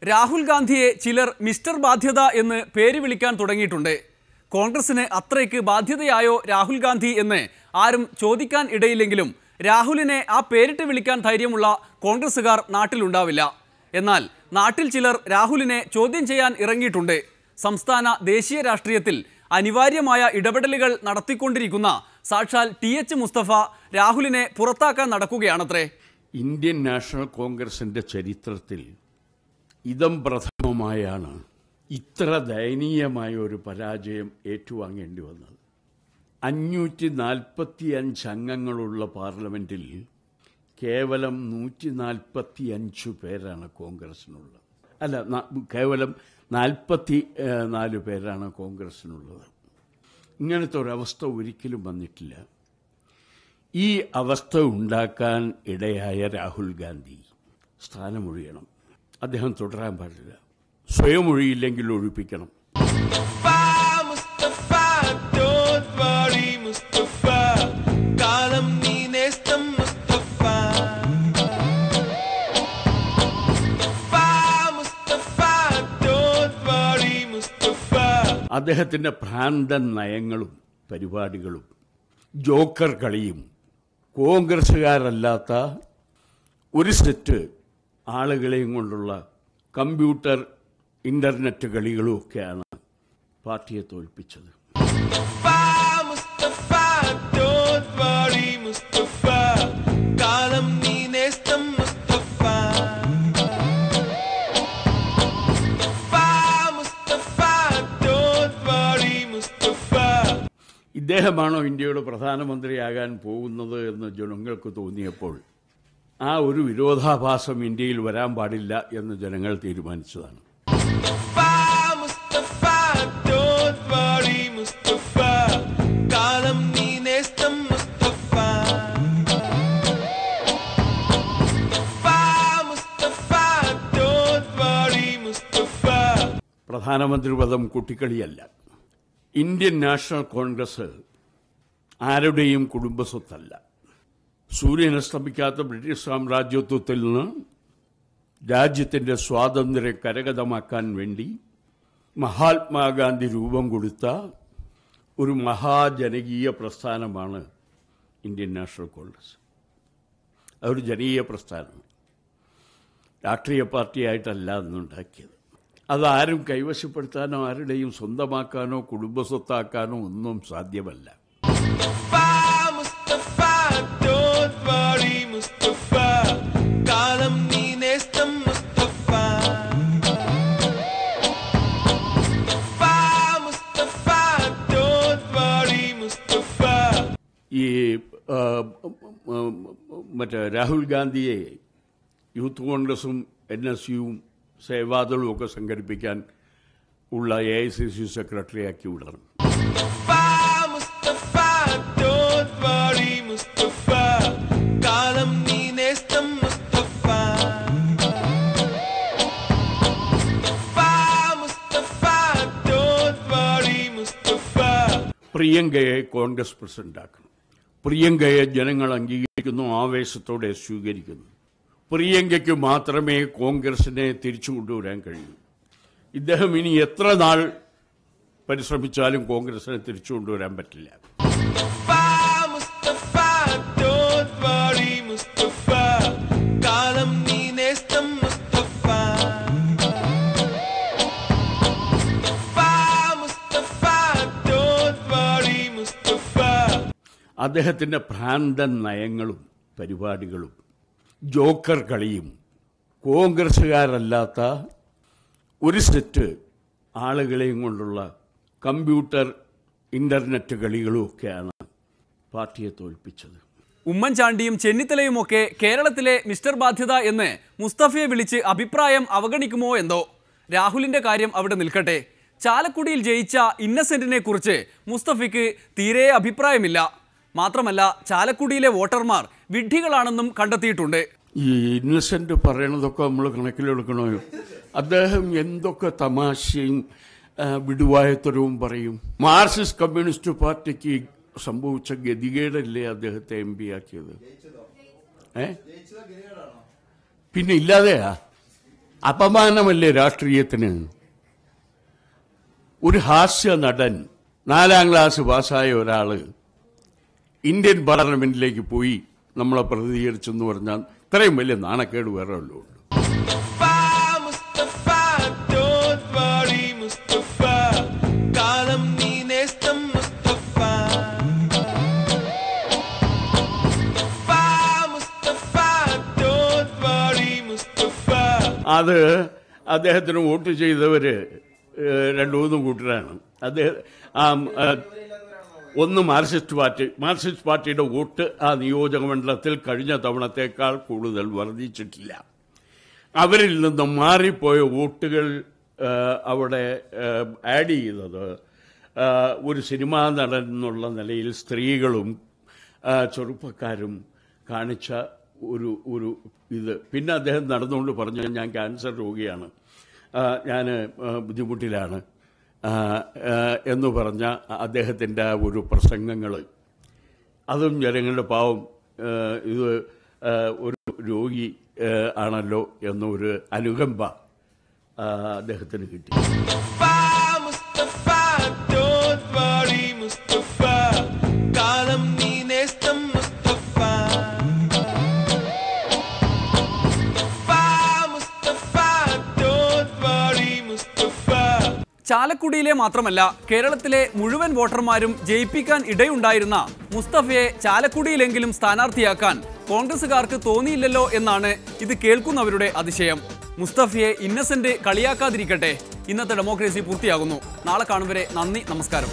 രാഹുൽ ഗാന്ധിയെ ചിലർ മിസ്റ്റർ ബാധ്യത എന്ന് പേര് വിളിക്കാൻ തുടങ്ങിയിട്ടുണ്ട്. കോൺഗ്രസിന് അത്രയ്ക്ക് ബാധ്യതയായോ രാഹുൽ ഗാന്ധി എന്ന് ആരും ചോദിക്കാൻ ഇടയില്ലെങ്കിലും രാഹുലിനെ ആ പേരിട്ട് വിളിക്കാൻ ധൈര്യമുള്ള കോൺഗ്രസുകാർ നാട്ടിലുണ്ടാവില്ല. എന്നാൽ നാട്ടിൽ ചിലർ രാഹുലിനെ ചോദ്യം ചെയ്യാൻ ഇറങ്ങിയിട്ടുണ്ട്. സംസ്ഥാന ദേശീയ രാഷ്ട്രീയത്തിൽ അനിവാര്യമായ ഇടപെടലുകൾ നടത്തിക്കൊണ്ടിരിക്കുന്ന സാക്ഷാൽ TH മുസ്തഫ രാഹുലിനെ പുറത്താക്കാൻ നടക്കുകയാണത്രേ. ഇന്ത്യൻ നാഷണൽ കോൺഗ്രസിന്റെ ചരിത്രത്തിൽ ഇതം പ്രഥമമായാണ് ഇത്ര ദയനീയമായ ഒരു പരാജയം ഏറ്റുവാങ്ങേണ്ടി വന്നത്. 545 അംഗങ്ങളുള്ള പാർലമെന്റിൽ കേവലം 145 പേരാണ് കോൺഗ്രസിനുള്ളത്. അല്ല, കേവലം 44 പേരാണ് കോൺഗ്രസിനുള്ളത്. ഇങ്ങനത്തെ ഒരവസ്ഥ ഒരിക്കലും വന്നിട്ടില്ല. ഈ അവസ്ഥ ഉണ്ടാക്കാൻ ഇടയായ രാഹുൽ ഗാന്ധി സ്ഥാനമൊഴിയണം. അദ്ദേഹം തുടരാൻ പാടില്ല. സ്വയം ഒഴിയില്ലെങ്കിൽ ഒഴിപ്പിക്കണം. അദ്ദേഹത്തിന്റെ ഭ്രാന്തൻ നയങ്ങളും പരിപാടികളും ജോക്കർ കളിയും കോൺഗ്രസുകാരല്ലാത്ത ഒരു സെറ്റ് ആളുകളെയും കൊണ്ടുള്ള കമ്പ്യൂട്ടർ ഇന്റർനെറ്റ് കളികളും ഒക്കെയാണ് പാർട്ടിയെ തോൽപ്പിച്ചത്. ഇദ്ദേഹമാണോ ഇന്ത്യയുടെ പ്രധാനമന്ത്രിയാകാൻ പോകുന്നത് എന്ന് ജനങ്ങൾക്ക് തോന്നിയപ്പോൾ ആ ഒരു വിരോധാഭാസം ഇന്ത്യയിൽ വരാൻ പാടില്ല എന്ന് ജനങ്ങൾ തീരുമാനിച്ചതാണ്. പ്രധാനമന്ത്രി പദം കുട്ടിക്കളിയല്ല. ഇന്ത്യൻ നാഷണൽ കോൺഗ്രസ് ആരുടെയും കുടുംബസ്വത്തല്ല. സൂര്യൻ അസ്തമിക്കാത്ത ബ്രിട്ടീഷ് സാമ്രാജ്യത്വത്തിൽ നിന്ന് രാജ്യത്തിന്റെ സ്വാതന്ത്ര്യം കരഗതമാക്കാൻ വേണ്ടി മഹാത്മാഗാന്ധി രൂപം കൊടുത്ത ഒരു മഹാജനകീയ പ്രസ്ഥാനമാണ് ഇന്ത്യൻ നാഷണൽ കോൺഗ്രസ്. അതൊരു ജനകീയ പ്രസ്ഥാനം, രാഷ്ട്രീയ പാർട്ടിയായിട്ടല്ല അന്നുണ്ടാക്കിയത്. അതാരും കൈവശപ്പെടുത്താനോ ആരുടെയും സ്വന്തമാക്കാനോ കുടുംബസ്വത്താക്കാനോ ഒന്നും സാധ്യമല്ല. ഈ മറ്റേ രാഹുൽ ഗാന്ധിയെ യൂത്ത് കോൺഗ്രസും NSUവും സേവാദളും ഒക്കെ സംഘടിപ്പിക്കാൻ ഉള്ള AICC സെക്രട്ടറിയാക്കി വിടണം. പ്രിയങ്കയെ കോൺഗ്രസ് പ്രസിഡന്റാക്കണം. പ്രിയങ്കയെ ജനങ്ങൾ അംഗീകരിക്കുന്നു, ആവേശത്തോടെ സ്വീകരിക്കുന്നു. പ്രിയങ്കയ്ക്ക് മാത്രമേ കോൺഗ്രസിനെ തിരിച്ചു കൊണ്ടുവരാൻ കഴിയൂ. ഇദ്ദേഹം ഇനി എത്ര നാൾ പരിശ്രമിച്ചാലും കോൺഗ്രസിനെ തിരിച്ചു കൊണ്ടുവരാൻ പറ്റില്ല. അദ്ദേഹത്തിന്റെ ഭ്രാന്തൻ നയങ്ങളും പരിപാടികളും ജോക്കർ കളിയും കോൺഗ്രസുകാരല്ലാത്ത ഒരു സെറ്റ് ആളുകളെയും കൊണ്ടുള്ള കമ്പ്യൂട്ടർ ഇന്റർനെറ്റ് കളികളും ഒക്കെയാണ് പാർട്ടിയെ തോൽപ്പിച്ചത്. ഉമ്മൻചാണ്ടിയും ചെന്നിത്തലയുമൊക്കെ കേരളത്തിലെ മിസ്റ്റർ ബാധ്യത എന്ന് മുസ്തഫയെ വിളിച്ച് അഭിപ്രായം അവഗണിക്കുമോ എന്തോ. രാഹുലിന്റെ കാര്യം അവിടെ നിൽക്കട്ടെ. ചാലക്കുടിയിൽ ജയിച്ച ഇന്നസെന്റിനെ കുറിച്ച് മുസ്തഫയ്ക്ക് തീരെ അഭിപ്രായമില്ല. മാത്രമല്ല, ചാലക്കുടിയിലെ വോട്ടർമാർ വിഡ്ഢികളാണെന്നും കണ്ടെത്തിയിട്ടുണ്ട്. ഈ ഇന്നസെന്റ് പറയണതൊക്കെ നമ്മൾ കണക്കിലെടുക്കണോ? അദ്ദേഹം എന്തൊക്കെ തമാശയും വിടുവായത്തരവും പറയും. മാർക്സിസ്റ്റ് കമ്മ്യൂണിസ്റ്റ് പാർട്ടിക്ക് സംഭവിച്ച ഗതികേടല്ലേ അദ്ദേഹത്തെ MP ആക്കിയത്? പിന്നെ ഇല്ലാതെയാ അപമാനമല്ലേ രാഷ്ട്രീയത്തിന്? ഒരു ഹാസ്യ നടൻ 4ാം ക്ലാസ് പാസ്സായ ഒരാള് ഇന്ത്യൻ പാർലമെന്റിലേക്ക് പോയി നമ്മളെ പ്രതികരിച്ചെന്ന് പറഞ്ഞാൽ ഇത്രയും വലിയ നാണക്കേട് വേറെ ഉള്ളൂ. അത് അദ്ദേഹത്തിന് വോട്ട് ചെയ്തവര് 2-3 കൂട്ടരാണ്. ഒന്ന് മാർക്സിസ്റ്റ് പാർട്ടിയുടെ വോട്ട് ആ നിയോജക മണ്ഡലത്തിൽ കഴിഞ്ഞ തവണത്തേക്കാൾ കൂടുതൽ വർദ്ധിച്ചിട്ടില്ല. അവരിൽ നിന്ന് മാറിപ്പോയ വോട്ടുകൾ അവിടെ ആഡ് ചെയ്തത് ഒരു സിനിമാ നടൻ എന്നുള്ള നിലയിൽ സ്ത്രീകളും ചെറുപ്പക്കാരും കാണിച്ച ഒരു ഇത്. പിന്നെ അദ്ദേഹം നടന്നുകൊണ്ട് പറഞ്ഞു, ഞാൻ ക്യാൻസർ രോഗിയാണ്, ഞാൻ ബുദ്ധിമുട്ടിലാണ് എന്ന് പറഞ്ഞ അദ്ദേഹത്തിൻ്റെ ഒരു പ്രസംഗങ്ങൾ, അതും ജനങ്ങളുടെ പാവം ഇത് ഒരു രോഗി ആണല്ലോ എന്നൊരു അനുകമ്പ അദ്ദേഹത്തിന് കിട്ടി. ചാലക്കുടിയിലെ മാത്രമല്ല കേരളത്തിലെ മുഴുവൻ വോട്ടർമാരും ജയിപ്പിക്കാൻ ഇടയുണ്ടായിരുന്ന മുസ്തഫയെ ചാലക്കുടിയിലെങ്കിലും സ്ഥാനാർത്ഥിയാക്കാൻ കോൺഗ്രസുകാർക്ക് തോന്നിയില്ലല്ലോ എന്നാണ് ഇത് കേൾക്കുന്നവരുടെ അതിശയം. മുസ്തഫയെ ഇന്നസെന്റ് കളിയാക്കാതിരിക്കട്ടെ. ഇന്നത്തെ ഡെമോക്രസി പൂർത്തിയാകുന്നു. നാളെ കാണും വരെ നന്ദി, നമസ്കാരം.